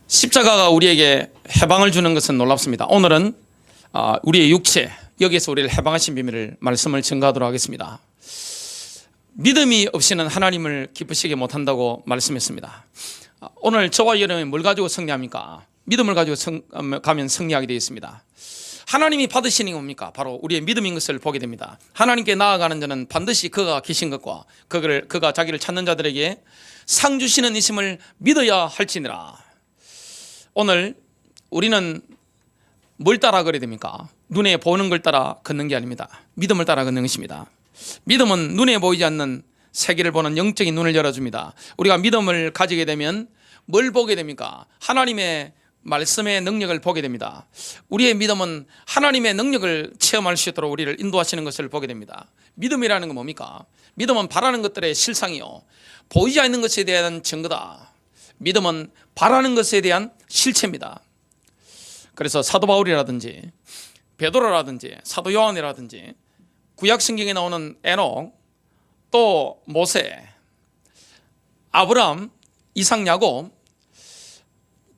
십자가가 우리에게 해방을 주는 것은 놀랍습니다. 오늘은 우리의 육체, 여기에서 우리를 해방하신 비밀을 말씀을 증거하도록 하겠습니다. 믿음이 없이는 하나님을 기쁘시게 못한다고 말씀했습니다. 오늘 저와 여러분이 뭘 가지고 승리합니까? 믿음을 가지고 가면 승리하게 되어 있습니다. 하나님이 받으시는 게 뭡니까? 바로 우리의 믿음인 것을 보게 됩니다. 하나님께 나아가는 자는 반드시 그가 계신 것과 그가 자기를 찾는 자들에게 상 주시는 이심을 믿어야 할지니라. 오늘 우리는 뭘 따라 걸어야 됩니까? 눈에 보는 걸 따라 걷는 게 아닙니다. 믿음을 따라 걷는 것입니다. 믿음은 눈에 보이지 않는 세계를 보는 영적인 눈을 열어줍니다. 우리가 믿음을 가지게 되면 뭘 보게 됩니까? 하나님의 말씀의 능력을 보게 됩니다. 우리의 믿음은 하나님의 능력을 체험할 수 있도록 우리를 인도하시는 것을 보게 됩니다. 믿음이라는 건 뭡니까? 믿음은 바라는 것들의 실상이요, 보이지 않는 것에 대한 증거다. 믿음은 바라는 것에 대한 실체입니다. 그래서 사도 바울이라든지 베드로라든지 사도 요한이라든지 구약 성경에 나오는 에녹, 또 모세, 아브람, 이삭, 야곱,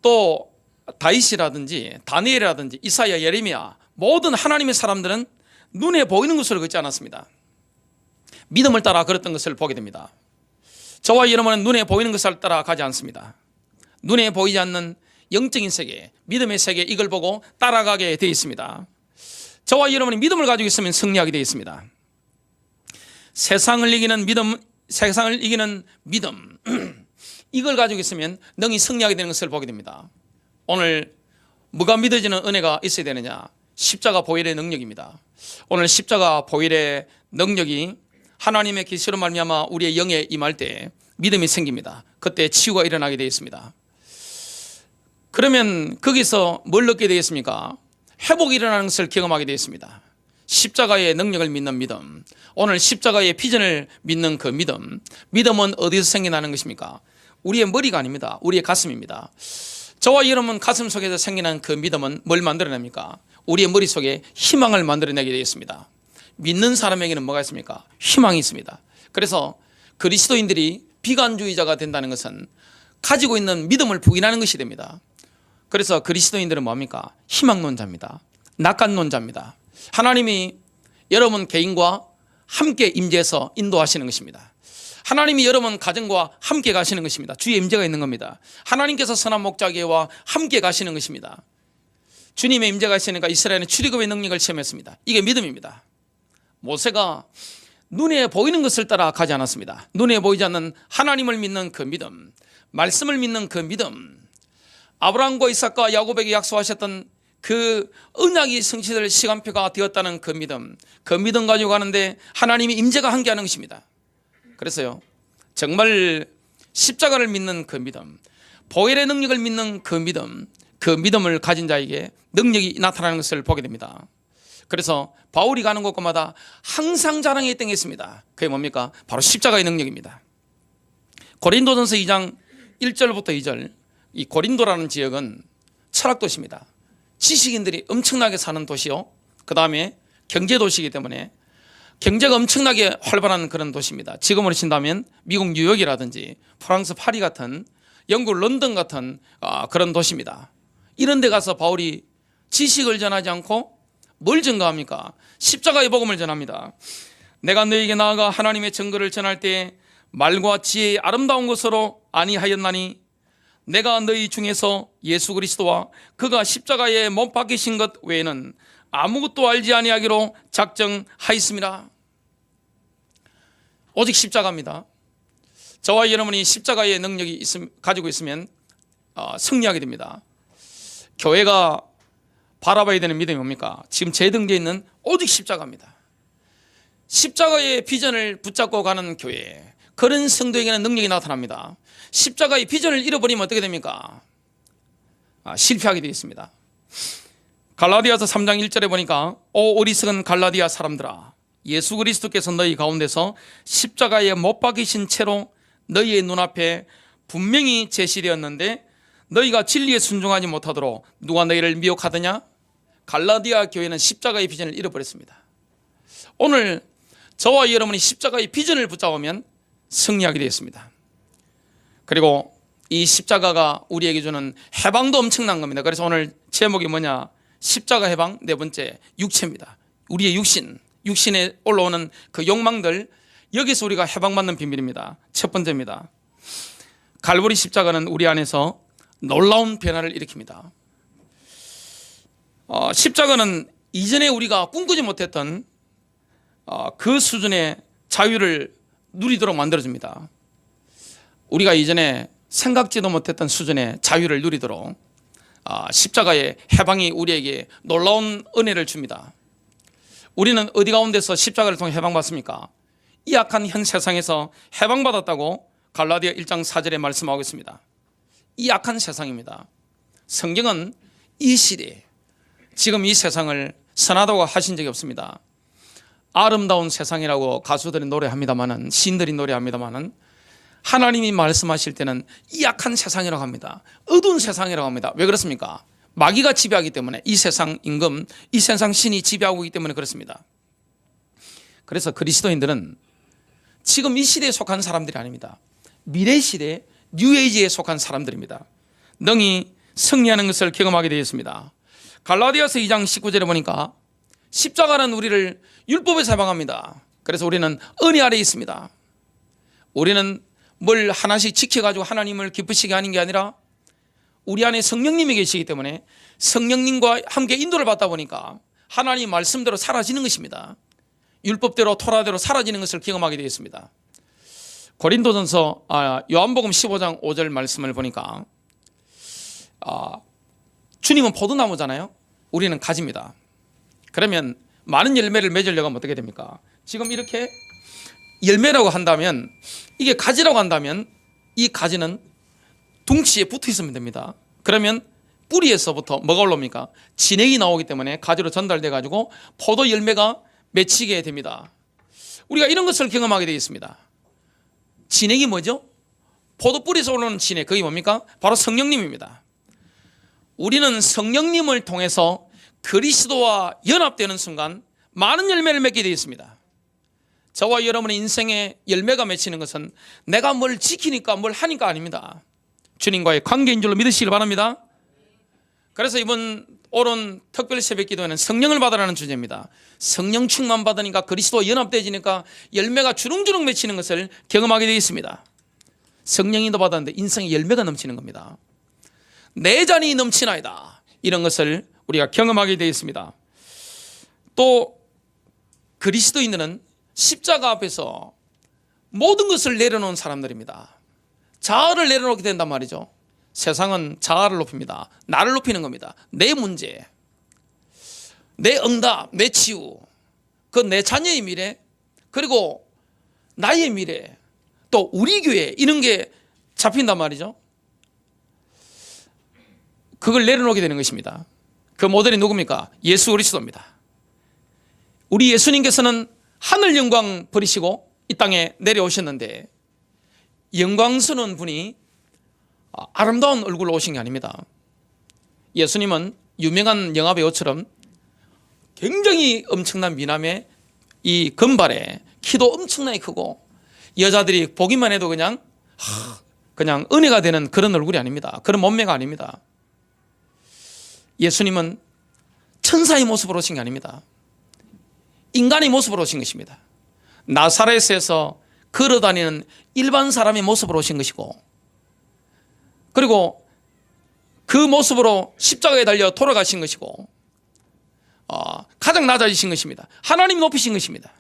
또 다윗이라든지 다니엘이라든지 이사야, 예레미야, 모든 하나님의 사람들은 눈에 보이는 것으로 걷지 않았습니다. 믿음을 따라 걸었던 것을 보게 됩니다. 저와 여러분은 눈에 보이는 것을 따라 가지 않습니다. 눈에 보이지 않는 영적인 세계, 믿음의 세계, 이걸 보고 따라가게 되어 있습니다. 저와 여러분이 믿음을 가지고 있으면 승리하게 되어 있습니다. 세상을 이기는 믿음, 이걸 가지고 있으면 능히 승리하게 되는 것을 보게 됩니다. 오늘 뭐가 믿어지는 은혜가 있어야 되느냐? 십자가 보혈의 능력입니다. 오늘 십자가 보혈의 능력이 하나님의 계시로 말미암아 우리의 영에 임할 때 믿음이 생깁니다. 그때 치유가 일어나게 되어 있습니다. 그러면 거기서 뭘 얻게 되겠습니까? 회복이 일어나는 것을 경험하게 되어 있습니다. 십자가의 능력을 믿는 믿음, 오늘 십자가의 비전을 믿는 그 믿음, 믿음은 어디서 생겨나는 것입니까? 우리의 머리가 아닙니다. 우리의 가슴입니다. 저와 여러분 가슴 속에서 생기는 그 믿음은 뭘 만들어냅니까? 우리의 머릿속에 희망을 만들어내게 되어 있습니다. 믿는 사람에게는 뭐가 있습니까? 희망이 있습니다. 그래서 그리스도인들이 비관주의자가 된다는 것은 가지고 있는 믿음을 부인하는 것이 됩니다. 그래서 그리스도인들은 뭡니까? 희망론자입니다. 낙관론자입니다. 하나님이 여러분 개인과 함께 임재해서 인도하시는 것입니다. 하나님이 여러분 가정과 함께 가시는 것입니다. 주의 임재가 있는 겁니다. 하나님께서 선한 목자기와 함께 가시는 것입니다. 주님의 임재가 있으니까 이스라엘은 출애굽의 능력을 체험했습니다. 이게 믿음입니다. 모세가 눈에 보이는 것을 따라 가지 않았습니다. 눈에 보이지 않는 하나님을 믿는 그 믿음, 말씀을 믿는 그 믿음, 아브라함과 이삭과 야곱에게 약속하셨던 그 언약이 성취될 시간표가 되었다는 그 믿음 가지고 가는데 하나님이 임재가 함께하는 것입니다. 그래서요, 정말 십자가를 믿는 그 믿음, 보혈의 능력을 믿는 그 믿음을 가진 자에게 능력이 나타나는 것을 보게 됩니다. 그래서 바울이 가는 곳마다 항상 자랑했던 게 있습니다. 그게 뭡니까? 바로 십자가의 능력입니다. 고린도전서 2장 1절부터 2절, 이 고린도라는 지역은 철학도시입니다. 지식인들이 엄청나게 사는 도시요, 그 다음에 경제도시이기 때문에 경제가 엄청나게 활발한 그런 도시입니다. 지금으로 친다면 미국 뉴욕이라든지 프랑스 파리 같은, 영국 런던 같은 그런 도시입니다. 이런 데 가서 바울이 지식을 전하지 않고 뭘 증거합니까? 십자가의 복음을 전합니다. 내가 너에게 나아가 하나님의 증거를 전할 때 말과 지혜의 아름다운 것으로 아니하였나니 내가 너희 중에서 예수 그리스도와 그가 십자가에 못 박히신 것 외에는 아무것도 알지 아니하기로 작정하였습니다. 오직 십자가입니다. 저와 여러분이 십자가의 능력이 가지고 있으면 승리하게 됩니다. 교회가 바라봐야 되는 믿음이 뭡니까? 지금 제 등대에 있는 오직 십자가입니다. 십자가의 비전을 붙잡고 가는 교회, 그런 성도에게는 능력이 나타납니다. 십자가의 비전을 잃어버리면 어떻게 됩니까? 실패하게 되어 있습니다. 갈라디아서 3장 1절에 보니까 오 어리석은 갈라디아 사람들아, 예수 그리스도께서 너희 가운데서 십자가에 못 박히신 채로 너희의 눈앞에 분명히 제시되었는데 너희가 진리에 순종하지 못하도록 누가 너희를 미혹하더냐? 갈라디아 교회는 십자가의 비전을 잃어버렸습니다. 오늘 저와 여러분이 십자가의 비전을 붙잡으면 승리하게 되었습니다. 그리고 이 십자가가 우리에게 주는 해방도 엄청난 겁니다. 그래서 오늘 제목이 뭐냐? 십자가 해방. 네 번째, 육체입니다. 우리의 육신에 올라오는 그 욕망들, 여기서 우리가 해방받는 비밀입니다. 첫 번째입니다. 갈보리 십자가는 우리 안에서 놀라운 변화를 일으킵니다. 십자가는 이전에 우리가 꿈꾸지 못했던 그 수준의 자유를 누리도록 만들어줍니다. 우리가 이전에 생각지도 못했던 수준의 자유를 누리도록 십자가의 해방이 우리에게 놀라운 은혜를 줍니다. 우리는 어디 가운데서 십자가를 통해 해방받습니까? 이 악한 현 세상에서 해방받았다고 갈라디아 1장 4절에 말씀하고 있습니다. 이 악한 세상입니다. 성경은 이 시대, 지금 이 세상을 선하다고 하신 적이 없습니다. 아름다운 세상이라고 가수들이 노래합니다마는, 시인들이 노래합니다마는, 하나님이 말씀하실 때는 이 악한 세상이라고 합니다. 어두운 세상이라고 합니다. 왜 그렇습니까? 마귀가 지배하기 때문에, 이 세상 임금, 이 세상 신이 지배하고 있기 때문에 그렇습니다. 그래서 그리스도인들은 지금 이 시대에 속한 사람들이 아닙니다. 미래 시대, 뉴에이지에 속한 사람들입니다. 능히 승리하는 것을 경험하게 되었습니다. 갈라디아서 2장 19절에 보니까 십자가는 우리를 율법에서 해방합니다. 그래서 우리는 은혜 아래에 있습니다. 우리는 뭘 하나씩 지켜가지고 하나님을 기쁘시게 하는 게 아니라 우리 안에 성령님이 계시기 때문에 성령님과 함께 인도를 받다 보니까 하나님 말씀대로 사라지는 것입니다. 율법대로 토라대로 사라지는 것을 경험하게 되었습니다. 고린도전서 요한복음 15장 5절 말씀을 보니까 주님은 포도나무잖아요. 우리는 가지입니다. 그러면 많은 열매를 맺으려고 하면 어떻게 됩니까? 지금 이렇게 열매라고 한다면, 이게 가지라고 한다면 이 가지는 둥치에 붙어 있으면 됩니다. 그러면 뿌리에서부터 뭐가 올라옵니까? 진액이 나오기 때문에 가지로 전달돼 가지고 포도 열매가 맺히게 됩니다. 우리가 이런 것을 경험하게 되어 있습니다. 진액이 뭐죠? 포도 뿌리에서 올라오는 진액, 그게 뭡니까? 바로 성령님입니다. 우리는 성령님을 통해서 그리스도와 연합되는 순간 많은 열매를 맺게 되어 있습니다. 저와 여러분의 인생에 열매가 맺히는 것은 내가 뭘 지키니까 뭘 하니까 아닙니다. 주님과의 관계인 줄로 믿으시길 바랍니다. 그래서 이번 오른 특별 새벽 기도에는 성령을 받으라는 주제입니다. 성령 충만 받으니까 그리스도와 연합되지니까 열매가 주렁주렁 맺히는 것을 경험하게 되어 있습니다. 성령인도 받았는데 인생에 열매가 넘치는 겁니다. 내 잔이 넘치나이다, 이런 것을 우리가 경험하게 되어 있습니다. 또 그리스도인들은 십자가 앞에서 모든 것을 내려놓은 사람들입니다. 자아를 내려놓게 된단 말이죠. 세상은 자아를 높입니다. 나를 높이는 겁니다. 내 문제, 내 응답, 내 치유, 그 내 자녀의 미래, 그리고 나의 미래, 또 우리 교회, 이런 게 잡힌단 말이죠. 그걸 내려놓게 되는 것입니다. 그 모델이 누굽니까? 예수 그리스도입니다. 우리 예수님께서는 하늘 영광 버리시고 이 땅에 내려오셨는데, 영광스러운 분이 아름다운 얼굴로 오신 게 아닙니다. 예수님은 유명한 영화배우처럼 굉장히 엄청난 미남의 이 금발에 키도 엄청나게 크고 여자들이 보기만 해도 그냥 은혜가 되는 그런 얼굴이 아닙니다. 그런 몸매가 아닙니다. 예수님은 천사의 모습으로 오신 게 아닙니다. 인간의 모습으로 오신 것입니다. 나사렛에서 걸어다니는 일반 사람의 모습으로 오신 것이고, 그리고 그 모습으로 십자가에 달려 돌아가신 것이고, 가장 낮아지신 것입니다. 하나님 높이신 것입니다.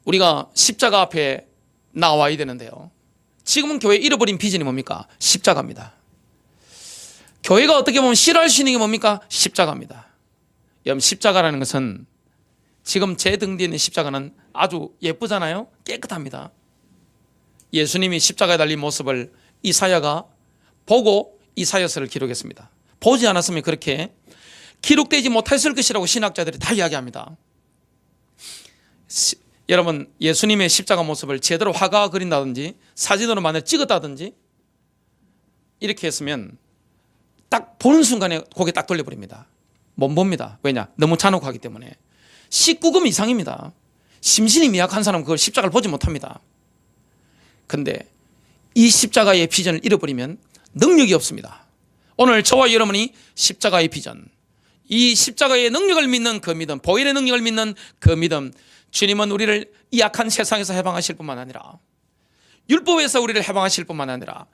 우리가 십자가 앞에 나와야 되는데요, 지금은 교회 잃어버린 비전이 뭡니까? 십자가입니다. 교회가 어떻게 보면 싫어할 수 있는 게 뭡니까? 십자가입니다. 여러분, 십자가라는 것은, 지금 제 등 뒤에 있는 십자가는 아주 예쁘잖아요. 깨끗합니다. 예수님이 십자가에 달린 모습을 이사야가 보고 이사야서를 기록했습니다. 보지 않았으면 그렇게 기록되지 못했을 것이라고 신학자들이 다 이야기합니다. 여러분, 예수님의 십자가 모습을 제대로 화가 그린다든지 사진으로 만약 찍었다든지 이렇게 했으면 딱 보는 순간에 고개 딱 돌려버립니다. 못 봅니다. 왜냐? 너무 잔혹하기 때문에. 19금 이상입니다. 심신이 미약한 사람은 그걸 십자가를 보지 못합니다. 근데 이 십자가의 비전을 잃어버리면 능력이 없습니다. 오늘 저와 여러분이 십자가의 비전, 이 십자가의 능력을 믿는 그 믿음, 보혈의 능력을 믿는 그 믿음, 주님은 우리를 이 악한 세상에서 해방하실 뿐만 아니라 율법에서 우리를 해방하실 뿐만 아니라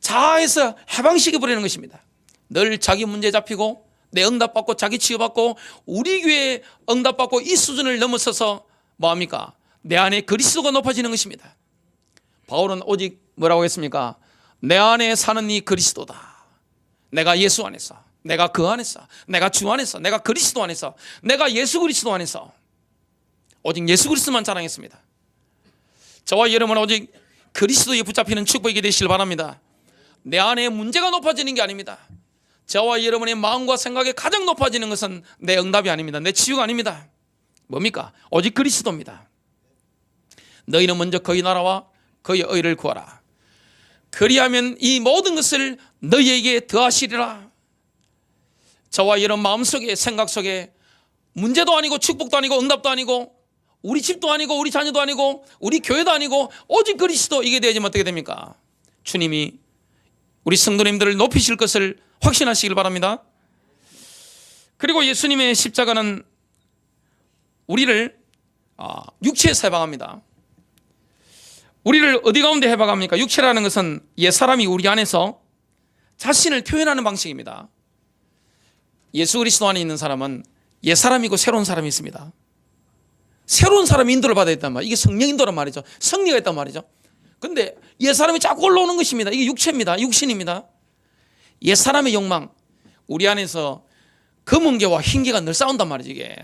자아에서 해방시켜버리는 것입니다. 늘 자기 문제 잡히고 내 응답받고 자기 치유받고 우리 교회에 응답받고 이 수준을 넘어서서 뭐합니까? 내 안에 그리스도가 높아지는 것입니다. 바울은 오직 뭐라고 했습니까? 내 안에 사는 이 그리스도다. 내가 예수 안에서, 내가 그 안에서, 내가 주 안에서, 내가 그리스도 안에서, 내가 예수 그리스도 안에서 오직 예수 그리스도만 자랑했습니다. 저와 여러분은 오직 그리스도에 붙잡히는 축복이 되시길 바랍니다. 내 안에 문제가 높아지는 게 아닙니다. 저와 여러분의 마음과 생각이 가장 높아지는 것은 내 응답이 아닙니다. 내 치유가 아닙니다. 뭡니까? 오직 그리스도입니다. 너희는 먼저 그의 나라와 그의 의를 구하라. 그리하면 이 모든 것을 너희에게 더하시리라. 저와 여러분 마음속에 생각 속에 문제도 아니고 축복도 아니고 응답도 아니고 우리 집도 아니고 우리 자녀도 아니고 우리 교회도 아니고 오직 그리스도, 이게 되어지면 어떻게 됩니까? 주님이 우리 성도님들을 높이실 것을 확신하시길 바랍니다. 그리고 예수님의 십자가는 우리를 육체에서 해방합니다. 우리를 어디 가운데 해방합니까? 육체라는 것은 옛사람이 우리 안에서 자신을 표현하는 방식입니다. 예수 그리스도 안에 있는 사람은 옛사람이고 새로운 사람이 있습니다. 새로운 사람이 인도를 받아야 했단 말이에요. 이게 성령 인도란 말이죠. 성리가 있단 말이죠. 근데 옛사람이 자꾸 올라오는 것입니다. 이게 육체입니다. 육신입니다. 옛사람의 욕망, 우리 안에서 검은개와 흰개가 늘 싸운단 말이죠. 이게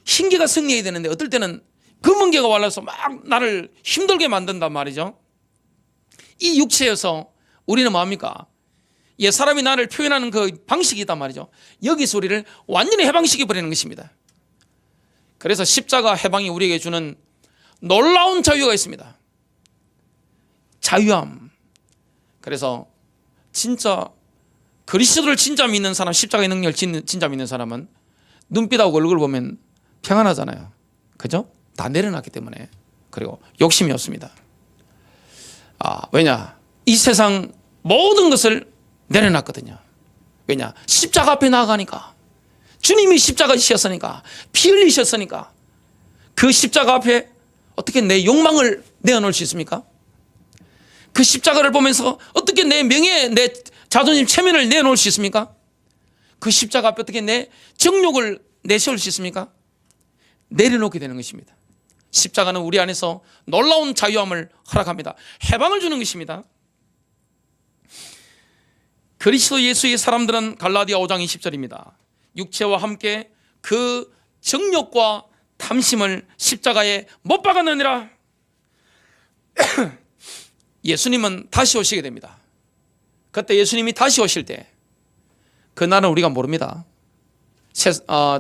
흰개가 승리해야 되는데 어떨 때는 검은개가 올라서 막 나를 힘들게 만든단 말이죠. 이 육체여서 우리는 뭐합니까? 옛사람이 나를 표현하는 그 방식이 있단 말이죠. 여기서 우리를 완전히 해방시켜버리는 것입니다. 그래서 십자가 해방이 우리에게 주는 놀라운 자유가 있습니다. 자유함. 그래서 진짜 그리스도를 진짜 믿는 사람, 십자가의 능력을 진짜 믿는 사람은 눈빛하고 얼굴 보면 평안하잖아요. 그죠? 다 내려놨기 때문에. 그리고 욕심이 없습니다. 왜냐? 이 세상 모든 것을 내려놨거든요. 왜냐? 십자가 앞에 나아가니까. 주님이 십자가 지셨으니까, 피 흘리셨으니까 그 십자가 앞에 어떻게 내 욕망을 내어놓을 수 있습니까? 그 십자가를 보면서 어떻게 내 명예, 내 자존심, 체면을 내어놓을 수 있습니까? 그 십자가 앞에 어떻게 내 정욕을 내세울 수 있습니까? 내려놓게 되는 것입니다. 십자가는 우리 안에서 놀라운 자유함을 허락합니다. 해방을 주는 것입니다. 그리스도 예수의 사람들은 갈라디아 5장 20절입니다. 육체와 함께 그 정욕과 탐심을 십자가에 못 박았느니라. 예수님은 다시 오시게 됩니다. 그때 예수님이 다시 오실 때 그날은 우리가 모릅니다.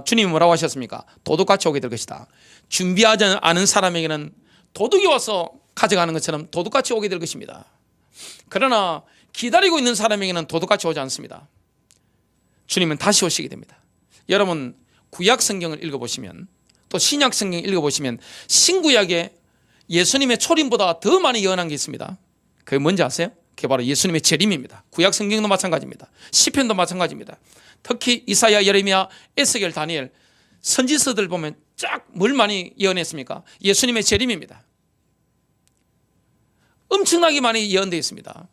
주님이 뭐라고 하셨습니까? 도둑같이 오게 될 것이다. 준비하지 않은 사람에게는 도둑이 와서 가져가는 것처럼 도둑같이 오게 될 것입니다. 그러나 기다리고 있는 사람에게는 도둑같이 오지 않습니다. 주님은 다시 오시게 됩니다. 여러분 구약 성경을 읽어보시면 또 신약 성경을 읽어보시면 신구약에 예수님의 초림보다 더 많이 예언한 게 있습니다. 그게 뭔지 아세요? 그게 바로 예수님의 재림입니다. 구약 성경도 마찬가지입니다. 시편도 마찬가지입니다. 특히 이사야, 예레미야, 에스겔, 다니엘 선지서들 보면 쫙 뭘 많이 예언했습니까? 예수님의 재림입니다. 엄청나게 많이 예언되어 있습니다.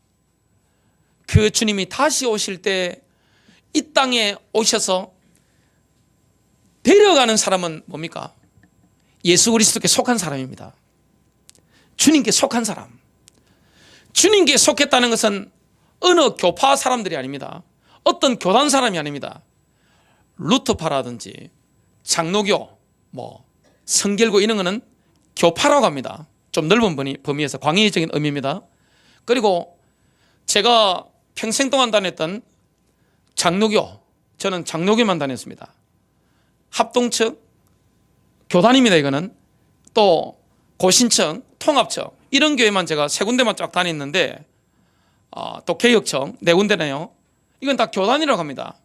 그 주님이 다시 오실 때 이 땅에 오셔서 데려가는 사람은 뭡니까? 예수 그리스도께 속한 사람입니다. 주님께 속한 사람. 주님께 속했다는 것은 어느 교파 사람들이 아닙니다. 어떤 교단 사람이 아닙니다. 루터파라든지 장로교, 성결교 이런 거는 교파라고 합니다. 좀 넓은 범위에서 광의적인 의미입니다. 그리고 제가 평생 동안 다녔던 장로교, 저는 장로교만 다녔습니다. 합동측, 교단입니다. 이거는 또 고신청, 통합청 이런 교회만 제가 세 군데만 쫙 다녔는데 또 개혁청 네 군데네요. 이건 다 교단이라고 합니다.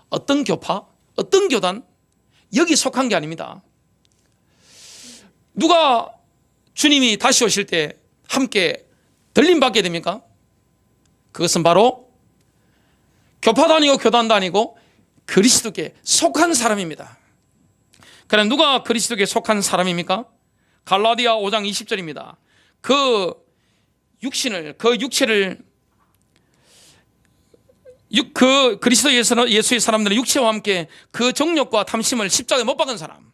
어떤 교파, 어떤 교단 여기 속한 게 아닙니다. 누가 주님이 다시 오실 때 함께 들림받게 됩니까? 그것은 바로 교파도 아니고 교단도 아니고 그리스도께 속한 사람입니다. 그럼 누가 그리스도께 속한 사람입니까? 갈라디아 5장 20절입니다. 그 육체를 그 그리스도 예수의 사람들은 육체와 함께 그 정욕과 탐심을 십자가에 못 박은 사람.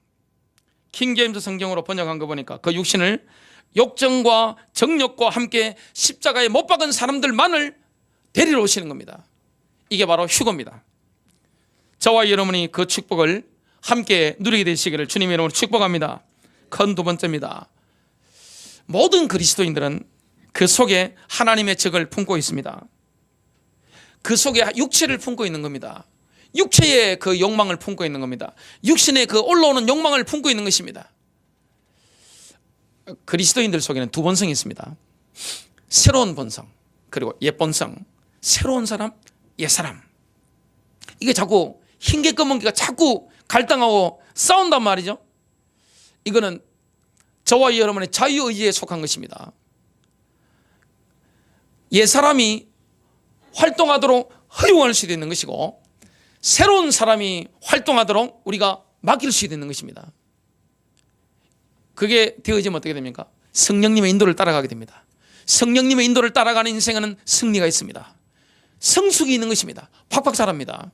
킹제임스 성경으로 번역한 거 보니까 그 육신을 욕정과 정욕과 함께 십자가에 못 박은 사람들만을 데리러 오시는 겁니다. 이게 바로 휴거입니다. 저와 여러분이 그 축복을 함께 누리게 되시기를 주님의 이름으로 축복합니다. 큰 두 번째입니다. 모든 그리스도인들은 그 속에 하나님의 적을 품고 있습니다. 그 속에 육체를 품고 있는 겁니다. 육체의 그 욕망을 품고 있는 겁니다. 육신의 그 올라오는 욕망을 품고 있는 것입니다. 그리스도인들 속에는 두 본성이 있습니다. 새로운 본성, 그리고 옛 본성. 새로운 사람, 옛 사람. 이게 자꾸 흰개 검은개가 자꾸 갈등하고 싸운단 말이죠. 이거는 저와 여러분의 자유의지에 속한 것입니다. 옛 사람이 활동하도록 허용할 수도 있는 것이고, 새로운 사람이 활동하도록 우리가 맡길 수도 있는 것입니다. 그게 되어지면 어떻게 됩니까? 성령님의 인도를 따라가게 됩니다. 성령님의 인도를 따라가는 인생에는 승리가 있습니다. 성숙이 있는 것입니다. 팍팍 자랍니다.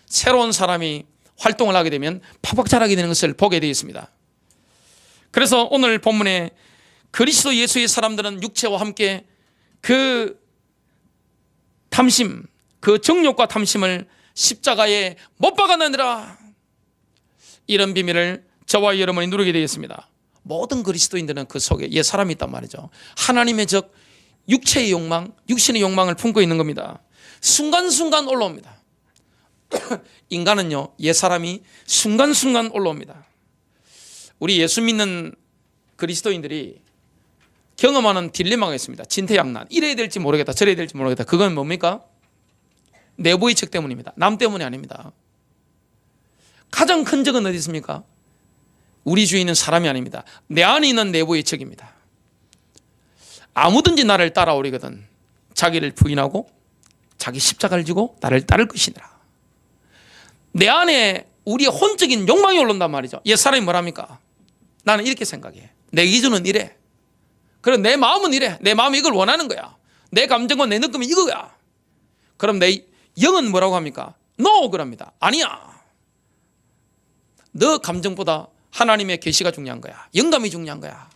새로운 사람이 활동을 하게 되면 팍팍 자라게 되는 것을 보게 되어 있습니다. 그래서 오늘 본문에 그리스도 예수의 사람들은 육체와 함께 그 탐심, 그 정욕과 탐심을 십자가에 못 박아내느라, 이런 비밀을 저와 여러분이 누리게 되겠습니다. 모든 그리스도인들은 그 속에 옛 사람이 있단 말이죠. 하나님의 적 육체의 욕망, 육신의 욕망을 품고 있는 겁니다. 순간순간 올라옵니다. 인간은요, 옛 사람이 순간순간 올라옵니다. 우리 예수 믿는 그리스도인들이 경험하는 딜레마가 있습니다. 진퇴양난. 이래야 될지 모르겠다, 저래야 될지 모르겠다. 그건 뭡니까? 내부의 적 때문입니다. 남 때문이 아닙니다. 가장 큰 적은 어디 있습니까? 우리 주인은 사람이 아닙니다. 내 안에 있는 내부의 적입니다. 아무든지 나를 따라오리거든 자기를 부인하고 자기 십자가를 지고 나를 따를 것이니라. 내 안에 우리의 혼적인 욕망이 올라온단 말이죠. 옛 사람이 뭐랍니까? 나는 이렇게 생각해. 내 기준은 이래. 그럼 내 마음은 이래. 내 마음이 이걸 원하는 거야. 내 감정과 내 느낌이 이거야. 그럼 내 영은 뭐라고 합니까? No 그럽니다. 아니야. 너 감정보다 하나님의 계시가 중요한 거야. 영감이 중요한 거야.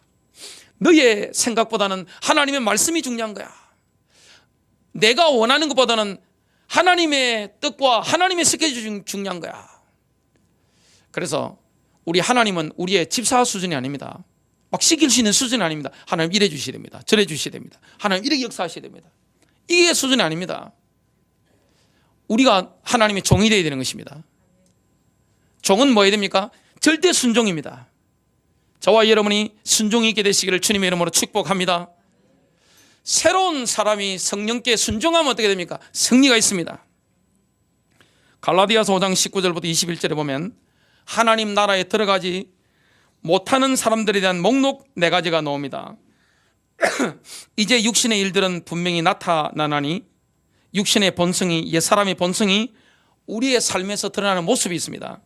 너의 생각보다는 하나님의 말씀이 중요한 거야. 내가 원하는 것보다는 하나님의 뜻과 하나님의 스케줄이 중요한 거야. 그래서 우리 하나님은 우리의 집사 수준이 아닙니다. 막 시킬 수 있는 수준이 아닙니다. 하나님 이래 주셔야 됩니다. 저래 주셔야 됩니다. 하나님 이렇게 역사하셔야 됩니다. 이게 수준이 아닙니다. 우리가 하나님의 종이 되어야 되는 것입니다. 종은 뭐 해야 됩니까? 절대 순종입니다. 저와 여러분이 순종이 있게 되시기를 주님의 이름으로 축복합니다. 새로운 사람이 성령께 순종하면 어떻게 됩니까? 승리가 있습니다. 갈라디아서 5장 19절부터 21절에 보면 하나님 나라에 들어가지 못하는 사람들에 대한 목록 4가지가 나옵니다. 이제 육신의 일들은 분명히 나타나나니 육신의 본성이, 옛 사람의 본성이 우리의 삶에서 드러나는 모습이 있습니다.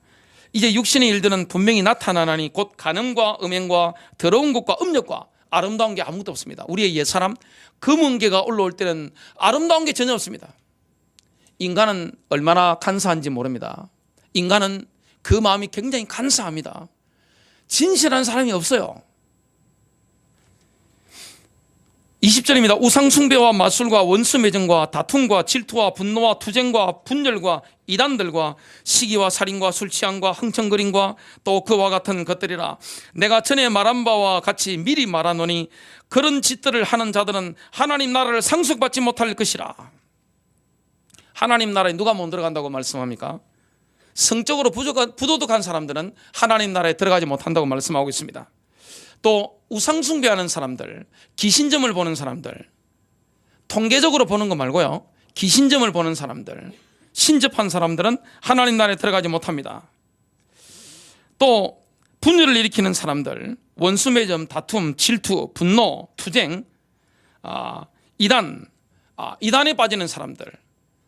이제 육신의 일들은 분명히 나타나나니 곧 간음과 음행과 더러운 것과 음욕과 아름다운 게 아무것도 없습니다. 우리의 옛 사람 금은계가 올라올 때는 아름다운 게 전혀 없습니다. 인간은 얼마나 간사한지 모릅니다. 인간은 그 마음이 굉장히 간사합니다. 진실한 사람이 없어요. 20절입니다. 우상숭배와 마술과 원수매정과 다툼과 질투와 분노와 투쟁과 분열과 이단들과 시기와 살인과 술취함과 흥청거림과 또 그와 같은 것들이라. 내가 전에 말한 바와 같이 미리 말하노니 그런 짓들을 하는 자들은 하나님 나라를 상속받지 못할 것이라. 하나님 나라에 누가 못 들어간다고 말씀합니까? 성적으로 부도덕한 사람들은 하나님 나라에 들어가지 못한다고 말씀하고 있습니다. 또 우상숭배하는 사람들, 기신점을 보는 사람들, 통계적으로 보는 거 말고요, 기신점을 보는 사람들, 신접한 사람들은 하나님 나라에 들어가지 못합니다. 또 분열을 일으키는 사람들, 원수매점, 다툼, 질투, 분노, 투쟁, 이단에 빠지는 사람들,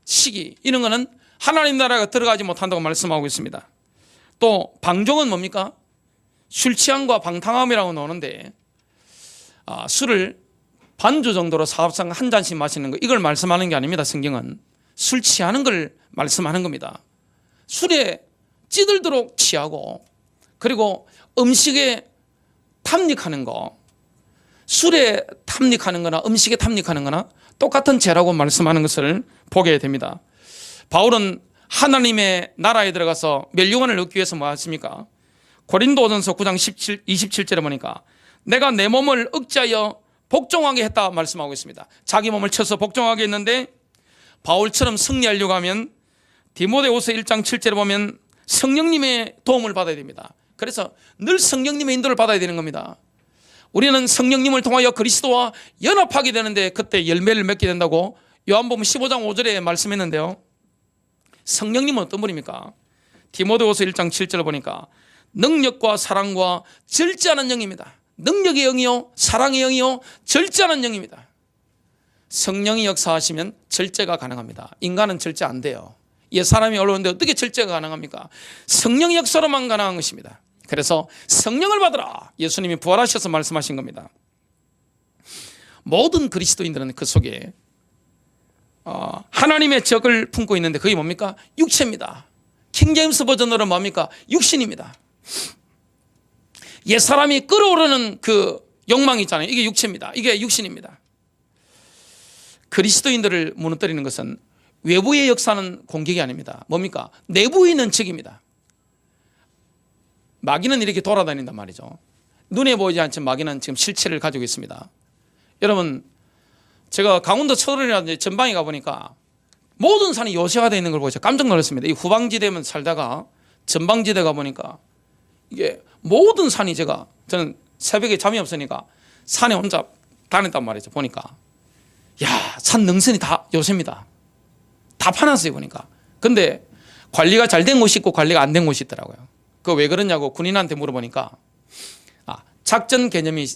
시기, 이런 거는 하나님 나라가 들어가지 못한다고 말씀하고 있습니다. 또 방종은 뭡니까? 술 취함과 방탕함이라고 나오는데 술을 반주 정도로 사업상 한 잔씩 마시는 거, 이걸 말씀하는 게 아닙니다. 성경은 술 취하는 걸 말씀하는 겁니다. 술에 찌들도록 취하고, 그리고 음식에 탐닉하는 거, 술에 탐닉하는 거나 음식에 탐닉하는 거나 똑같은 죄라고 말씀하는 것을 보게 됩니다. 바울은 하나님의 나라에 들어가서 멸류관을 얻기 위해서 뭐 하십니까? 고린도전서 9장 27절에 보니까 내가 내 몸을 억제하여 복종하게 했다 말씀하고 있습니다. 자기 몸을 쳐서 복종하게 했는데, 바울처럼 승리하려고 하면 디모데후서 1장 7절에 보면 성령님의 도움을 받아야 됩니다. 그래서 늘 성령님의 인도를 받아야 되는 겁니다. 우리는 성령님을 통하여 그리스도와 연합하게 되는데 그때 열매를 맺게 된다고 요한복음 15장 5절에 말씀했는데요. 성령님은 어떤 분입니까? 디모데후서 1장 7절을 보니까 능력과 사랑과 절제하는 영입니다. 능력의 영이요, 사랑의 영이요, 절제하는 영입니다. 성령이 역사하시면 절제가 가능합니다. 인간은 절제 안 돼요. 옛사람이 어려운데 어떻게 절제가 가능합니까? 성령의 역사로만 가능한 것입니다. 그래서 성령을 받으라, 예수님이 부활하셔서 말씀하신 겁니다. 모든 그리스도인들은 그 속에 하나님의 적을 품고 있는데 그게 뭡니까? 육체입니다. 킹제임스 버전으로 뭡니까? 육신입니다. 옛사람이 끌어오르는 그 욕망이 있잖아요. 이게 육체입니다. 이게 육신입니다. 그리스도인들을 무너뜨리는 것은 외부의 역사는 공격이 아닙니다. 뭡니까? 내부에 있는 적입니다. 마귀는 이렇게 돌아다닌단 말이죠. 눈에 보이지 않지만 마귀는 지금 실체를 가지고 있습니다. 여러분, 제가 강원도 철원이라든지 전방에 가보니까 모든 산이 요새화되어 있는 걸 보고 깜짝 놀랐습니다. 이 후방지대면 살다가 전방지대 가보니까 이게 모든 산이, 저는 새벽에 잠이 없으니까 산에 혼자 다녔단 말이죠. 보니까 산 능선이 다 요새입니다. 다 파놨어요. 보니까. 근데 관리가 잘 된 곳이 있고 관리가 안 된 곳이 있더라고요. 그거 왜 그러냐고 군인한테 물어보니까 작전 개념이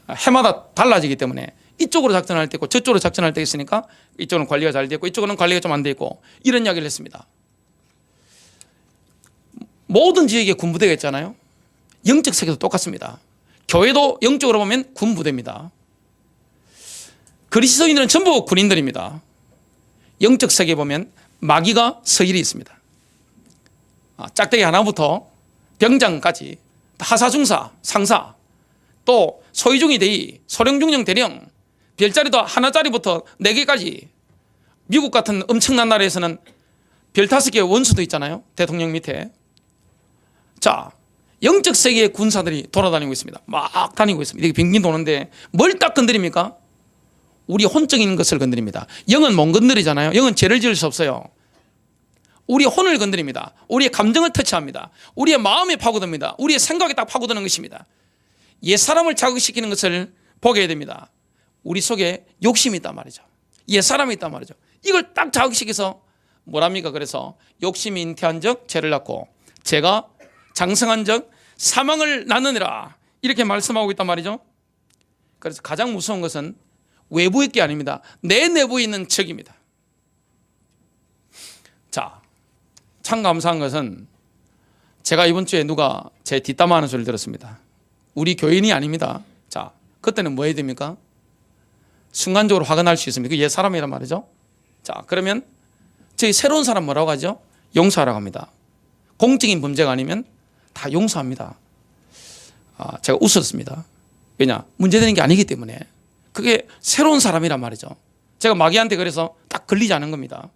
해마다 달라지기 때문에 이쪽으로 작전할 때 있고 저쪽으로 작전할 때 있으니까 이쪽은 관리가 잘 돼 있고 이쪽은 관리가 좀 안 돼 있고, 이런 이야기를 했습니다. 모든 지역에 군부대가 있잖아요. 영적 세계도 똑같습니다. 교회도 영적으로 보면 군부대입니다. 그리스도인들은 전부 군인들입니다. 영적 세계에 보면 마귀가 서열이 있습니다. 짝대기 하나부터 병장까지, 하사중사, 상사, 또 소위중위 대위, 소령중령 대령, 별자리도 하나짜리부터 4개까지. 미국 같은 엄청난 나라에서는 별 5개의 원수도 있잖아요. 대통령 밑에. 자, 영적 세계의 군사들이 돌아다니고 있습니다. 막 다니고 있습니다. 이렇게 빙빙 도는데 뭘 딱 건드립니까? 우리 혼적인 것을 건드립니다. 영은 못 건드리잖아요. 영은 죄를 지을 수 없어요. 우리의 혼을 건드립니다. 우리의 감정을 터치합니다. 우리의 마음에 파고듭니다. 우리의 생각에 딱 파고드는 것입니다. 옛사람을 자극시키는 것을 보게 됩니다. 우리 속에 욕심이 있단 말이죠. 옛사람이 있단 말이죠. 이걸 딱 자극시켜서 뭐랍니까? 그래서 욕심이 잉태한 적 죄를 낳고, 죄가 장성한 적 사망을 낳느니라, 이렇게 말씀하고 있단 말이죠. 그래서 가장 무서운 것은 외부의 게 아닙니다. 내 내부에 있는 적입니다. 자, 참 감사한 것은 제가 이번 주에 누가 제 뒷담화하는 소리를 들었습니다. 우리 교인이 아닙니다. 자, 그때는 뭐 해야 됩니까? 순간적으로 화가 날 수 있습니다. 그 옛 사람이란 말이죠. 자, 그러면 저희 새로운 사람 뭐라고 하죠? 용서하라고 합니다. 공적인 범죄가 아니면 다 용서합니다. 제가 웃었습니다. 왜냐? 문제되는 게 아니기 때문에. 그게 새로운 사람이란 말이죠. 제가 마귀한테 그래서 딱 걸리지 않은 겁니다.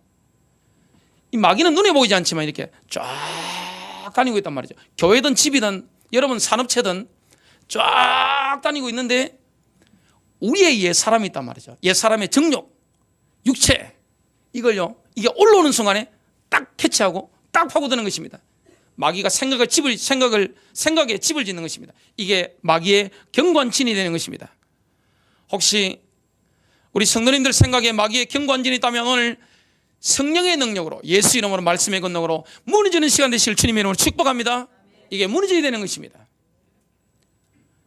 이 마귀는 눈에 보이지 않지만 이렇게 쫙 다니고 있단 말이죠. 교회든 집이든 여러분 산업체든 쫙 다니고 있는데 우리의 옛 사람이 있단 말이죠. 옛 사람의 정욕, 육체, 이걸요, 이게 올라오는 순간에 딱 캐치하고 딱 파고드는 것입니다. 마귀가 생각에 집을 짓는 것입니다. 이게 마귀의 경관진이 되는 것입니다. 혹시 우리 성도님들 생각에 마귀의 경관진이 있다면 오늘 성령의 능력으로, 예수 이름으로, 말씀의 권능으로 무너지는 시간 되실 주님의 이름으로 축복합니다. 이게 무너져야 되는 것입니다.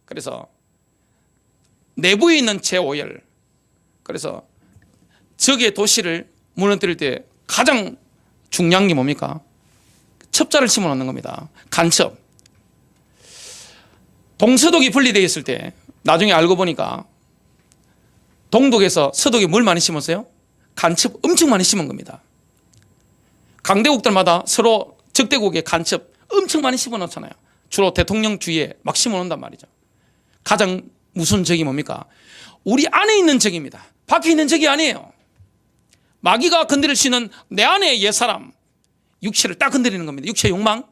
그래서 내부에 있는 죄 오열, 그래서 적의 도시를 무너뜨릴 때 가장 중요한 게 뭡니까? 첩자를 심어놓는 겁니다. 간첩. 동서독이 분리되어 있을 때 나중에 알고 보니까 동독에서 서독에 뭘 많이 심었어요? 간첩 엄청 많이 심은 겁니다. 강대국들마다 서로 적대국에 간첩 엄청 많이 심어놓잖아요. 주로 대통령 주위에 막 심어놓는단 말이죠. 가장 무서운 적이 뭡니까? 우리 안에 있는 적입니다. 밖에 있는 적이 아니에요. 마귀가 건드릴 수 있는 내 안의 옛사람, 육체를 딱 건드리는 겁니다. 육체의 욕망.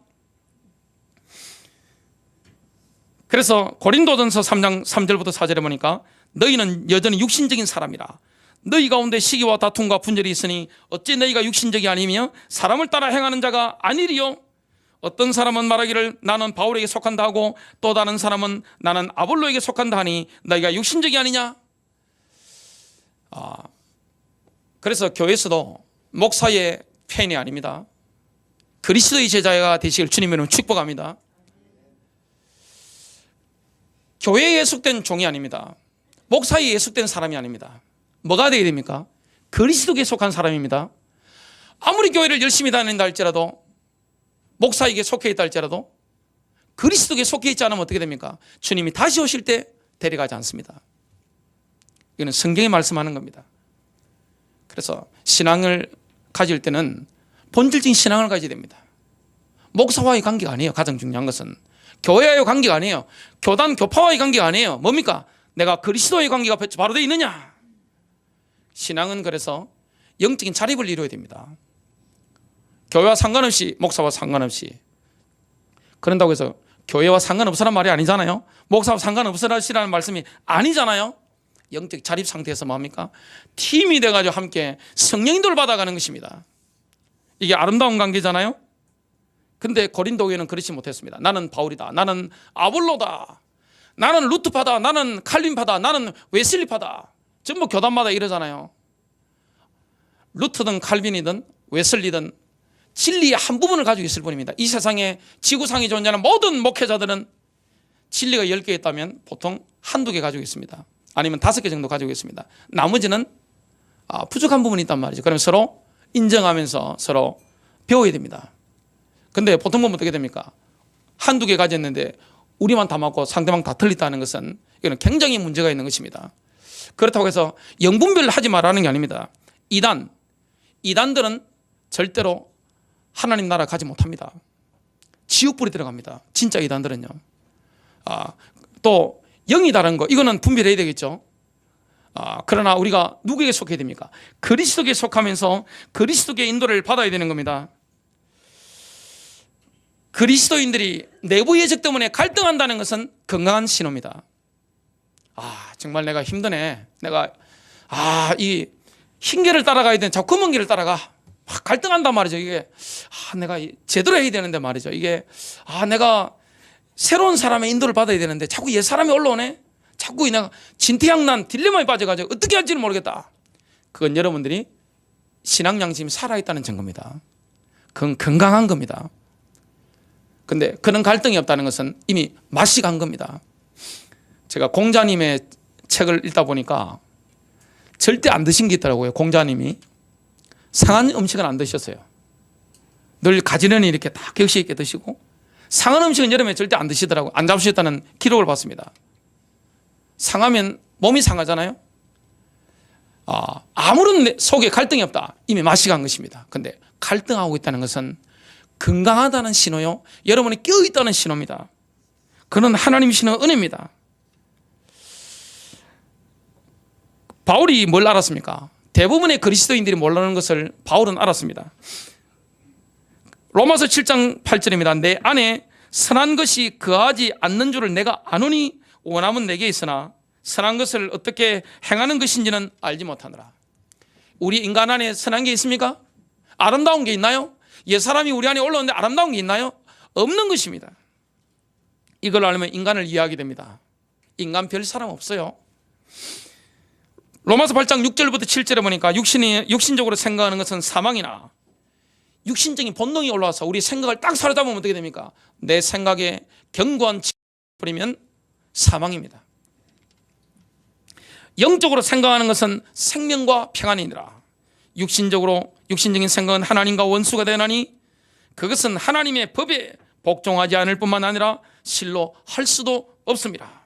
그래서 고린도전서 3장 3절부터 4절에 보니까 너희는 여전히 육신적인 사람이라. 너희 가운데 시기와 다툼과 분열이 있으니 어찌 너희가 육신적이 아니며 사람을 따라 행하는 자가 아니리요. 어떤 사람은 말하기를 나는 바울에게 속한다 하고 또 다른 사람은 나는 아볼로에게 속한다 하니 너희가 육신적이 아니냐. 그래서 교회에서도 목사의 팬이 아닙니다. 그리스도의 제자가 되시길 주님으로 축복합니다. 교회에 예속된 종이 아닙니다. 목사에 예속된 사람이 아닙니다. 뭐가 되어야 됩니까? 그리스도에 속한 사람입니다. 아무리 교회를 열심히 다닌다 할지라도, 목사에게 속해 있다 할지라도 그리스도에 속해 있지 않으면 어떻게 됩니까? 주님이 다시 오실 때 데려가지 않습니다. 이거는 성경이 말씀하는 겁니다. 그래서 신앙을 가질 때는 본질적인 신앙을 가져야 됩니다. 목사와의 관계가 아니에요. 가장 중요한 것은 교회와의 관계가 아니에요. 교단 교파와의 관계가 아니에요. 뭡니까? 내가 그리스도의 관계가 바로 되어 있느냐. 신앙은 그래서 영적인 자립을 이루어야 됩니다. 교회와 상관없이, 목사와 상관없이. 그런다고 해서 교회와 상관없으란 말이 아니잖아요. 목사와 상관없으라는 말씀이 아니잖아요. 영적 자립 상태에서 뭡니까? 팀이 돼가지고 함께 성령인도를 받아가는 것입니다. 이게 아름다운 관계잖아요. 근데 고린도 교회는 그렇지 못했습니다. 나는 바울이다, 나는 아볼로다, 나는 루트파다, 나는 칼빈파다, 나는 웨슬리파다. 전부 교단마다 이러잖아요. 루트든 칼빈이든 웨슬리든 진리의 한 부분을 가지고 있을 뿐입니다. 이 세상에 지구상에 존재하는 모든 목회자들은 진리가 10개 있다면 보통 한두 개 가지고 있습니다. 아니면 5개 정도 가지고 있습니다. 나머지는 부족한 부분이 있단 말이죠. 그럼 서로 인정하면서 서로 배워야 됩니다. 근데 보통 보면 어떻게 됩니까? 한두 개 가졌는데 우리만 다 맞고 상대방 다 틀렸다는 것은 이거는 굉장히 문제가 있는 것입니다. 그렇다고 해서 영분별을 하지 말라는 게 아닙니다. 이단들은 절대로 하나님 나라 가지 못합니다. 지옥불이 들어갑니다. 진짜 이단들은요. 또 영이 다른 거, 이거는 분별해야 되겠죠. 그러나 우리가 누구에게 속해야 됩니까? 그리스도께 속하면서 그리스도의 인도를 받아야 되는 겁니다. 그리스도인들이 내부 예적 때문에 갈등한다는 것은 건강한 신호입니다. 정말 내가 힘드네. 내가 이 흰 길을 따라가야 되는데 자꾸 검은 길을 따라가. 막 갈등한단 말이죠. 이게 내가 제대로 해야 되는데 말이죠. 이게 내가 새로운 사람의 인도를 받아야 되는데 자꾸 옛 사람이 올라오네. 자꾸 내가 진퇴양난 딜레마에 빠져가지고 어떻게 할지는 모르겠다. 그건 여러분들이 신앙 양심이 살아있다는 증거입니다. 그건 건강한 겁니다. 근데 그런 갈등이 없다는 것은 이미 맛이 간 겁니다. 제가 공자님의 책을 읽다 보니까 절대 안 드신 게 있더라고요. 공자님이 상한 음식은 안 드셨어요. 늘 가지런히 이렇게 다 격식 있게 드시고 상한 음식은 여름에 절대 안 드시더라고요. 안 잡수셨다는 기록을 봤습니다. 상하면 몸이 상하잖아요. 아무런 속에 갈등이 없다. 이미 맛이 간 것입니다. 근데 갈등하고 있다는 것은 건강하다는 신호요. 여러분이 깨어있다는 신호입니다. 그는 하나님 신호 은혜입니다. 바울이 뭘 알았습니까? 대부분의 그리스도인들이 모르는 것을 바울은 알았습니다. 로마서 7장 8절입니다. 내 안에 선한 것이 거하지 않는 줄을 내가 아노니 원함은 내게 있으나 선한 것을 어떻게 행하는 것인지는 알지 못하노라. 우리 인간 안에 선한 게 있습니까? 아름다운 게 있나요? 옛사람이 우리 안에 올라오는데 아름다운 게 있나요? 없는 것입니다. 이걸 알면 인간을 이해하게 됩니다. 인간 별 사람 없어요. 로마서 8장 6절부터 7절에 보니까 육신적으로 생각하는 것은 사망이나 육신적인 본능이 올라와서 우리 생각을 딱 사로잡으면 어떻게 됩니까? 내 생각에 견고한 버리면 사망입니다. 영적으로 생각하는 것은 생명과 평안이니라. 육신적인 생각은 하나님과 원수가 되나니 그것은 하나님의 법에 복종하지 않을 뿐만 아니라 실로 할 수도 없습니다.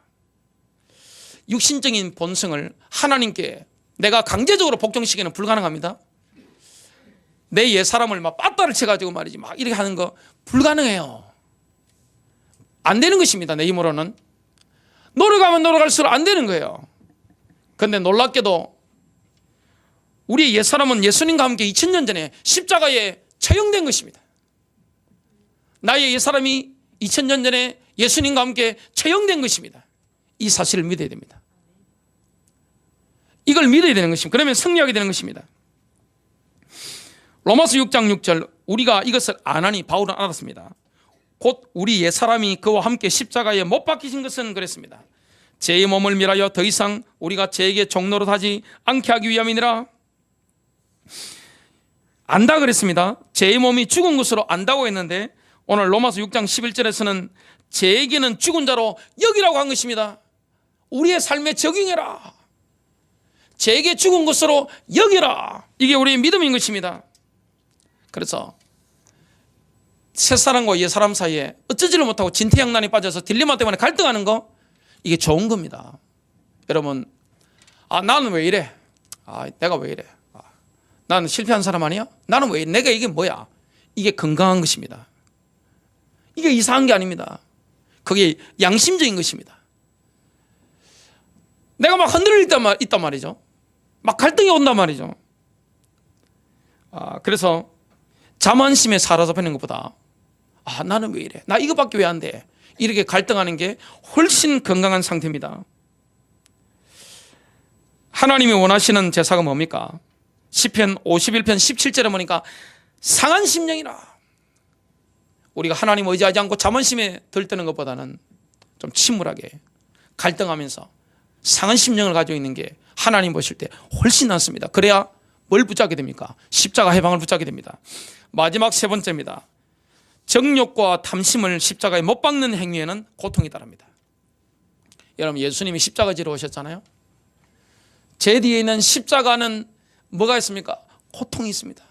육신적인 본성을 하나님께 내가 강제적으로 복종시키는 불가능합니다. 내 옛사람을 막 빠따를 쳐가지고 말이지 막 이렇게 하는 거 불가능해요. 안 되는 것입니다. 내 힘으로는. 노력하면 노력할수록 안 되는 거예요. 그런데 놀랍게도 우리의 옛사람은 예수님과 함께 2000년 전에 십자가에 처형된 것입니다. 나의 옛사람이 2000년 전에 예수님과 함께 처형된 것입니다. 이 사실을 믿어야 됩니다. 이걸 믿어야 되는 것입니다. 그러면 승리하게 되는 것입니다. 로마서 6장 6절 우리가 이것을 아나니 바울은 알았습니다. 곧 우리 옛사람이 그와 함께 십자가에 못 박히신 것은 그랬습니다. 죄의 몸을 멸하여 더 이상 우리가 죄에게 종노릇하지 않게 하기 위함이니라. 안다 그랬습니다. 죄의 몸이 죽은 것으로 안다고 했는데 오늘 로마서 6장 11절에서는 죄에게는 죽은 자로 여기라고 한 것입니다. 우리의 삶에 적용해라. 죄에게 죽은 것으로 여기라. 이게 우리의 믿음인 것입니다. 그래서 새사람과 옛사람 사이에 어쩌지를 못하고 진퇴양난에 빠져서 딜레마 때문에 갈등하는 거, 이게 좋은 겁니다. 여러분, 나는 왜 이래? 내가 왜 이래? 나는 실패한 사람 아니야? 나는 왜 이래? 내가 이게 뭐야? 이게 건강한 것입니다. 이게 이상한 게 아닙니다. 그게 양심적인 것입니다. 내가 막 흔들릴 때 있단 말이죠. 막 갈등이 온단 말이죠. 그래서 자만심에 사로잡히는 것보다 나는 왜 이래? 나 이거밖에 왜 안 돼? 이렇게 갈등하는 게 훨씬 건강한 상태입니다. 하나님이 원하시는 제사가 뭡니까? 시편 51편 17절에 보니까 상한 심령이라. 우리가 하나님 의지하지 않고 자만심에 들뜨는 것보다는 좀 침울하게 갈등하면서 상한 심령을 가지고 있는 게 하나님 보실 때 훨씬 낫습니다. 그래야 뭘 붙잡게 됩니까? 십자가 해방을 붙잡게 됩니다. 마지막 세 번째입니다. 정욕과 탐심을 십자가에 못 박는 행위에는 고통이 따릅니다. 여러분, 예수님이 십자가 지러 오셨잖아요. 제 뒤에 있는 십자가는 뭐가 있습니까? 고통이 있습니다.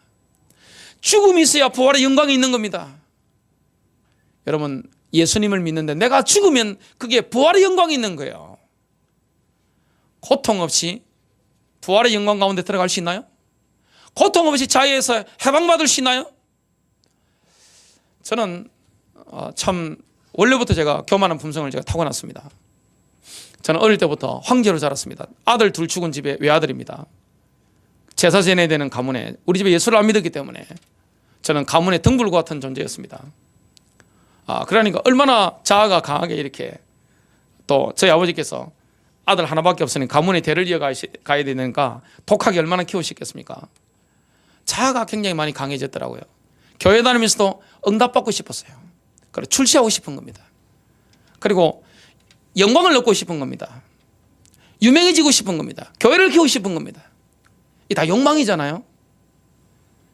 죽음이 있어야 부활의 영광이 있는 겁니다. 여러분, 예수님을 믿는데 내가 죽으면 그게 부활의 영광이 있는 거예요. 고통 없이 부활의 영광 가운데 들어갈 수 있나요? 고통 없이 자유에서 해방받을 수 있나요? 저는 참 원래부터 제가 교만한 품성을 제가 타고났습니다. 저는 어릴 때부터 황제로 자랐습니다. 아들 둘 죽은 집의 외아들입니다. 제사 지내야 되는 가문에, 우리 집에 예수를 안 믿었기 때문에 저는 가문의 등불과 같은 존재였습니다. 그러니까 얼마나 자아가 강하게 이렇게, 또 저희 아버지께서 아들 하나밖에 없으니 가문의 대를 이어가야 되니까 독하게 얼마나 키우셨겠습니까? 자아가 굉장히 많이 강해졌더라고요. 교회 다니면서도 응답받고 싶었어요. 그리고 출세하고 싶은 겁니다. 그리고 영광을 얻고 싶은 겁니다. 유명해지고 싶은 겁니다. 교회를 키우고 싶은 겁니다. 이 다 욕망이잖아요.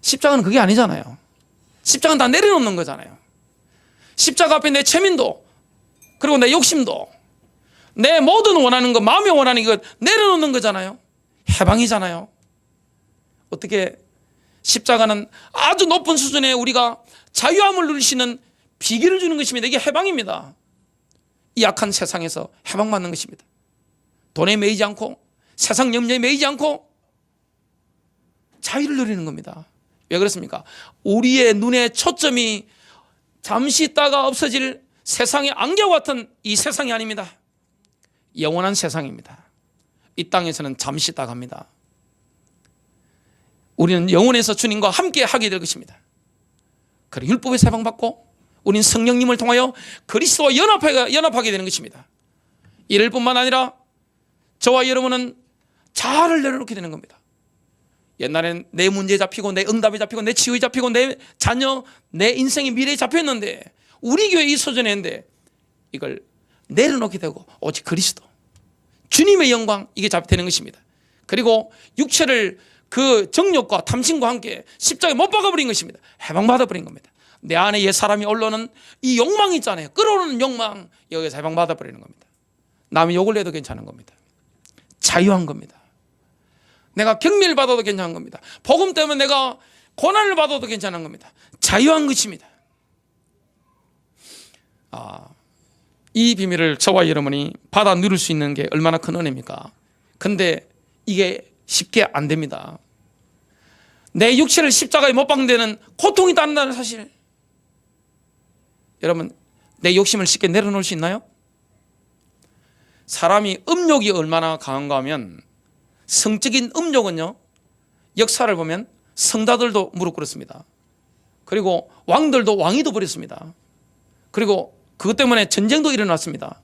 십자가는 그게 아니잖아요. 십자가는 다 내려놓는 거잖아요. 십자가 앞에 내 체면도, 그리고 내 욕심도, 내 모든 원하는 것, 마음이 원하는 것 내려놓는 거잖아요. 해방이잖아요. 어떻게 십자가는 아주 높은 수준의 우리가 자유함을 누리시는 비결을 주는 것입니다. 이게 해방입니다. 이 약한 세상에서 해방받는 것입니다. 돈에 매이지 않고 세상 염려에 매이지 않고 자유를 누리는 겁니다. 왜 그렇습니까? 우리의 눈의 초점이 잠시 있다가 없어질 세상의 안개와 같은 이 세상이 아닙니다. 영원한 세상입니다. 이 땅에서는 잠시 있다 갑니다. 우리는 영원에서 주님과 함께 하게 될 것입니다. 그리고 율법에 해방받고 우리는 성령님을 통하여 그리스도와 연합하게 되는 것입니다. 이럴 뿐만 아니라 저와 여러분은 자아를 내려놓게 되는 겁니다. 옛날엔 내 문제에 잡히고 내 응답에 잡히고 내 치유에 잡히고 내 자녀, 내 인생의 미래에 잡혔는데, 우리 교회 이 소전했는데 이걸 내려놓게 되고 오직 그리스도, 주님의 영광, 이게 되는 것입니다. 그리고 육체를 그 정욕과 탐심과 함께 십자가에 못 박아버린 것입니다. 해방받아버린 겁니다. 내 안에 옛 사람이 올라오는 이 욕망이 있잖아요. 끌어오는 욕망, 여기서 해방받아버리는 겁니다. 남이 욕을 내도 괜찮은 겁니다. 자유한 겁니다. 내가 경멸 받아도 괜찮은 겁니다. 복음 때문에 내가 고난을 받아도 괜찮은 겁니다. 자유한 것입니다. 이 비밀을 저와 여러분이 받아 누릴 수 있는 게 얼마나 큰 은혜입니까? 근데 이게 쉽게 안 됩니다. 내 육체를 십자가에 못 박는 데는 고통이 따른다는 사실. 여러분, 내 욕심을 쉽게 내려놓을 수 있나요? 사람이 음욕이 얼마나 강한가 하면, 성적인 음욕은요, 역사를 보면 성자들도 무릎 꿇었습니다. 그리고 왕들도 왕위도 버렸습니다. 그리고 그것 때문에 전쟁도 일어났습니다.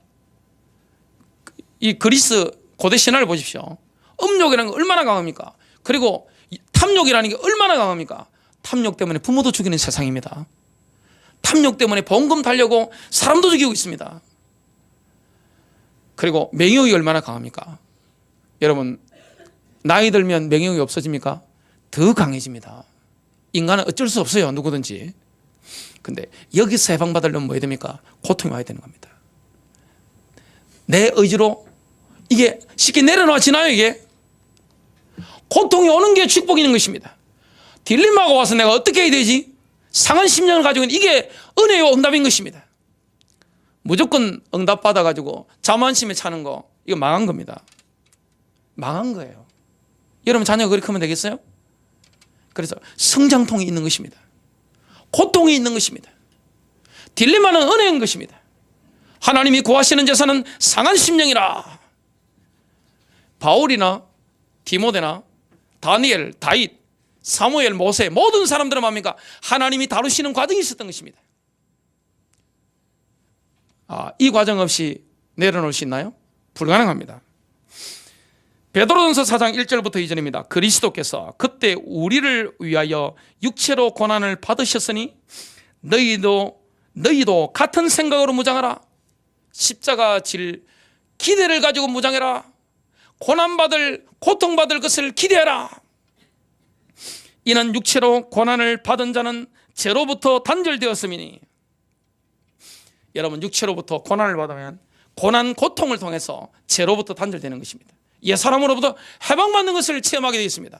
이 그리스 고대 신화를 보십시오. 음욕이라는 게 얼마나 강합니까? 그리고 탐욕이라는 게 얼마나 강합니까? 탐욕 때문에 부모도 죽이는 세상입니다. 탐욕 때문에 보험금 달려고 사람도 죽이고 있습니다. 그리고 명욕이 얼마나 강합니까? 여러분, 나이 들면 명욕이 없어집니까? 더 강해집니다. 인간은 어쩔 수 없어요, 누구든지. 근데 여기서 해방받으려면 뭐 해야 됩니까? 고통이 와야 되는 겁니다. 내 의지로 이게 쉽게 내려놔지나요, 이게? 고통이 오는 게 축복이 있는 것입니다. 딜레마가 와서 내가 어떻게 해야 되지? 상한 심령을 가지고 있는 이게 은혜요 응답인 것입니다. 무조건 응답 받아가지고 자만심에 차는 거, 이거 망한 겁니다. 망한 거예요. 여러분 자녀가 그렇게 하면 되겠어요? 그래서 성장통이 있는 것입니다. 고통이 있는 것입니다. 딜레마는 은혜인 것입니다. 하나님이 구하시는 제사는 상한 심령이라. 바울이나 디모데나 다니엘, 다윗, 사무엘, 모세 모든 사람들은 뭡니까? 하나님이 다루시는 과정이 있었던 것입니다. 이 과정 없이 내려놓을 수 있나요? 불가능합니다. 베드로전서 4장 1절부터 2절입니다. 그리스도께서 그때 우리를 위하여 육체로 고난을 받으셨으니 너희도 같은 생각으로 무장하라. 십자가 질 기대를 가지고 무장해라. 고난받을 고통받을 것을 기대하라. 이는 육체로 고난을 받은 자는 죄로부터 단절되었음이니. 여러분, 육체로부터 고난을 받으면 고난 고통을 통해서 죄로부터 단절되는 것입니다. 옛사람으로부터 해방받는 것을 체험하게 되어 있습니다.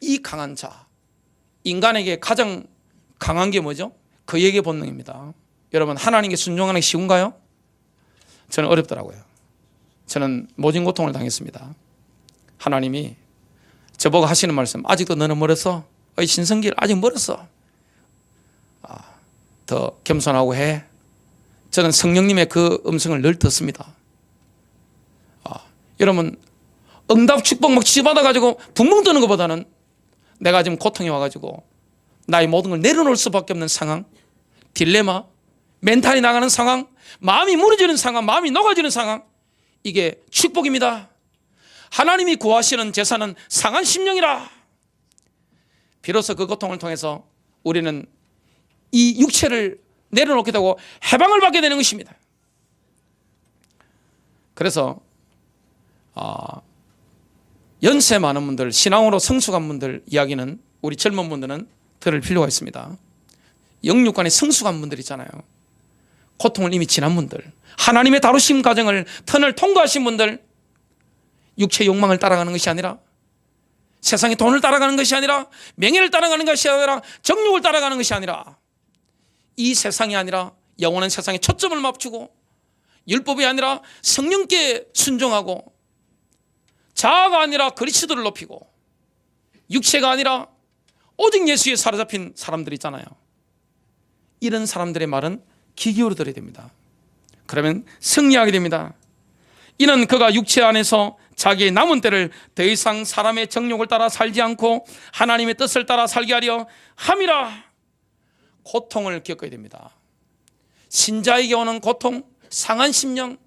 이 강한 자, 인간에게 가장 강한 게 뭐죠? 그에게 본능입니다. 여러분, 하나님께 순종하는 게 쉬운가요? 저는 어렵더라고요. 저는 모진 고통을 당했습니다. 하나님이 저보고 하시는 말씀, 아직도 너는 멀었어. 어이 신성길 아직 멀었어. 더 겸손하고 해. 저는 성령님의 그 음성을 늘 듣습니다. 여러분, 응답 축복 막 치받아가지고 붕붕 뜨는 것보다는 내가 지금 고통이 와가지고 나의 모든 걸 내려놓을 수밖에 없는 상황, 딜레마, 멘탈이 나가는 상황, 마음이 무너지는 상황, 마음이 녹아지는 상황, 이게 축복입니다. 하나님이 구하시는 제사는 상한 심령이라. 비로소 그 고통을 통해서 우리는 이 육체를 내려놓게 되고 해방을 받게 되는 것입니다. 그래서 연세 많은 분들, 신앙으로 성숙한 분들 이야기는 우리 젊은 분들은 들을 필요가 있습니다. 영육간의 성숙한 분들 있잖아요. 고통을 이미 지난 분들, 하나님의 다루심 과정을 턴을 통과하신 분들, 육체 욕망을 따라가는 것이 아니라, 세상의 돈을 따라가는 것이 아니라, 명예를 따라가는 것이 아니라, 정욕을 따라가는 것이 아니라, 이 세상이 아니라 영원한 세상에 초점을 맞추고 율법이 아니라 성령께 순종하고, 자아가 아니라 그리스도를 높이고, 육체가 아니라 오직 예수에 사로잡힌 사람들 있잖아요. 이런 사람들의 말은 귀 기울여 들어야 됩니다. 그러면 승리하게 됩니다. 이는 그가 육체 안에서 자기의 남은 때를 더 이상 사람의 정욕을 따라 살지 않고 하나님의 뜻을 따라 살게 하려 함이라. 고통을 겪어야 됩니다. 신자에게 오는 고통, 상한 심령,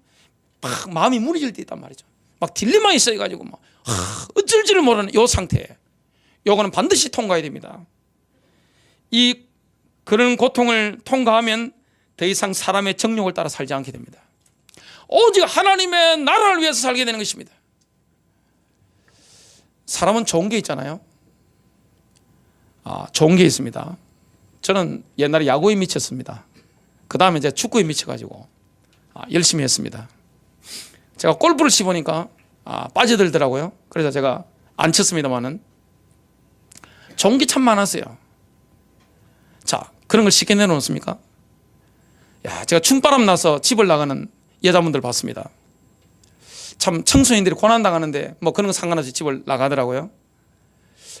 막 마음이 무너질 때 있단 말이죠. 막 딜레마 있어가지고 막 어쩔 줄을 모르는 이 상태, 요거는 반드시 통과해야 됩니다. 그런 고통을 통과하면 더 이상 사람의 정욕을 따라 살지 않게 됩니다. 오직 하나님의 나라를 위해서 살게 되는 것입니다. 사람은 좋은 게 있잖아요. 좋은 게 있습니다. 저는 옛날에 야구에 미쳤습니다. 그 다음에 이제 축구에 미쳐가지고 열심히 했습니다. 제가 골프를 치보니까 빠져들더라고요. 그래서 제가 안 쳤습니다만은 좋은 게 참 많았어요. 자, 그런 걸 쉽게 내놓습니까? 야, 제가 춤바람 나서 집을 나가는 여자분들 봤습니다. 참 청소년들이 고난당하는데 뭐 그런 거 상관없이 집을 나가더라고요.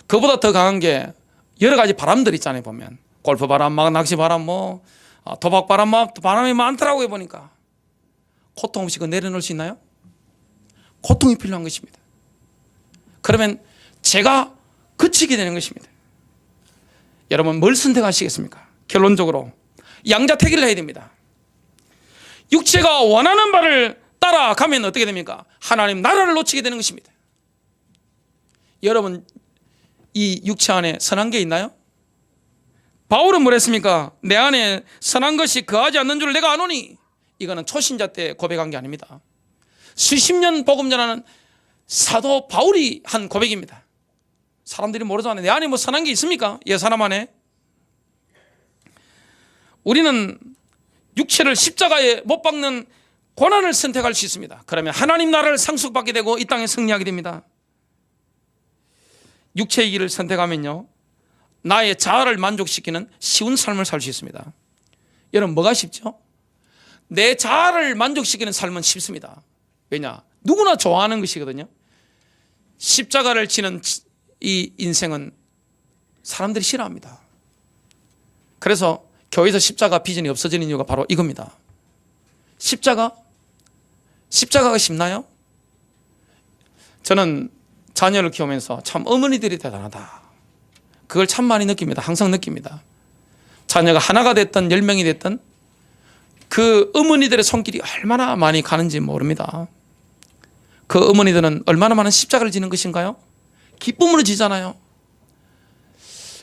그보다 더 강한 게 여러 가지 바람들 있잖아요. 보면 골프 바람, 막 낚시 바람, 뭐 도박 바람, 막 바람이 많더라고요. 보니까 고통 없이 그거 내려놓을 수 있나요? 고통이 필요한 것입니다. 그러면 제가 그치게 되는 것입니다. 여러분 뭘 선택하시겠습니까? 결론적으로 양자택일을 해야 됩니다. 육체가 원하는 바를 따라가면 어떻게 됩니까? 하나님 나라를 놓치게 되는 것입니다. 여러분 이 육체 안에 선한 게 있나요? 바울은 뭐랬습니까? 내 안에 선한 것이 거하지 않는 줄 내가 아노니. 이거는 초신자 때 고백한 게 아닙니다. 수십 년 복음 전하는 사도 바울이 한 고백입니다. 사람들이 모르잖아요. 내 안에 뭐 선한 게 있습니까? 사람 안에. 우리는 육체를 십자가에 못 박는 고난을 선택할 수 있습니다. 그러면 하나님 나라를 상속받게 되고 이 땅에 승리하게 됩니다. 육체의 길을 선택하면요, 나의 자아를 만족시키는 쉬운 삶을 살 수 있습니다. 여러분 뭐가 쉽죠? 내 자아를 만족시키는 삶은 쉽습니다. 왜냐? 누구나 좋아하는 것이거든요. 십자가를 지는 이 인생은 사람들이 싫어합니다. 그래서 교회에서 십자가 비전이 없어지는 이유가 바로 이겁니다. 십자가가 쉽나요? 저는 자녀를 키우면서 참 어머니들이 대단하다, 그걸 참 많이 느낍니다. 항상 느낍니다. 자녀가 하나가 됐든 10명이 됐든 그 어머니들의 손길이 얼마나 많이 가는지 모릅니다. 그 어머니들은 얼마나 많은 십자가를 지는 것인가요? 기쁨으로 지잖아요.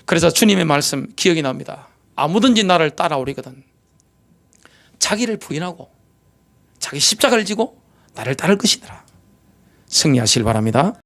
그래서 주님의 말씀 기억이 납니다. 아무든지 나를 따라오리거든 자기를 부인하고 자기 십자가를 지고 나를 따를 것이더라. 승리하시길 바랍니다.